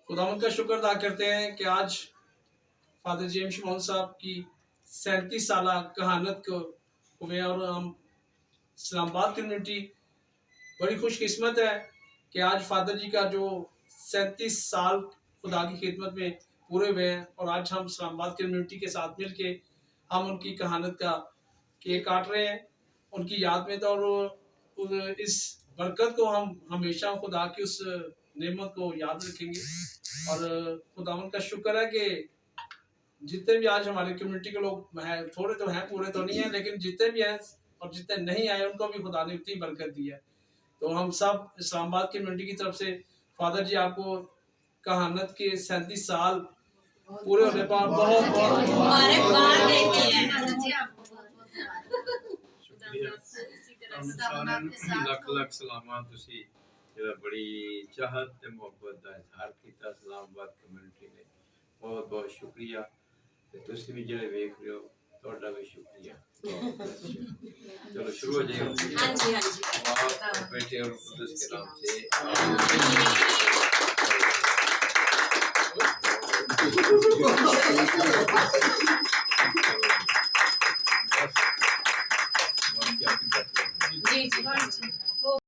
खुदावंद का शुक्र अदा करते हैं कि आज फादर जेम्स मोहन साहब की 37 साल कहानत को हुए और हम इस्लामाबाद कम्युनिटी बड़ी खुशकिस्मत है कि आज फादर जी का जो 37 साल खुदा की खिदमत में पूरे हुए हैं और आज हम इस्लामाबाद कम्युनिटी के साथ मिलके हम उनकी कहानत का केक काट रहे हैं उनकी याद में। तो और इस बरकत को हम हमेशा खुदा की उस नेमत को याद रखेंगे और खुदावंद का शुक्र है कि जितने भी आज हमारी कम्युनिटी के लोग हैं, थोड़े तो हैं, पूरे तो नहीं है, लेकिन जितने भी हैं और जितने नहीं आए उनको भी खुदा ने इतनी बरकत दी है। तो हम सब इस्लामाबाद कम्युनिटी की तरफ से फादर जी आपको कहानत के 37 साल पूरे होने पर बहुत बहुत मुबारकबाद देते हैं। ਲੱਖ ਲੱਖ ਸਲਾਮਾਂ ਤੁਸੀਂ ਜਿਹੜਾ ਬੜੀ ਚਾਹਤ ਤੇ ਮੁਹੱਬਤ ਦਾ ਇਜ਼ਹਾਰ ਕੀਤਾ ਇਸਲਾਮਾਬਾਦ ਕਮਿਊਨਿਟੀ ਨੇ ਬਹੁਤ ਬਹੁਤ ਸ਼ੁਕਰੀਆ ਤੇ ਤੁਸੀਂ ਵੀ ਜਿਹੜੇ ਵੇਖ ਰਹੇ ਹੋ ਤੁਹਾਡਾ ਵੀ ਸ਼ੁਕਰੀਆ। चलो शुरू हो जाएगा। हाँ जी हाँ जी आप बेटे और कुदस के नाम से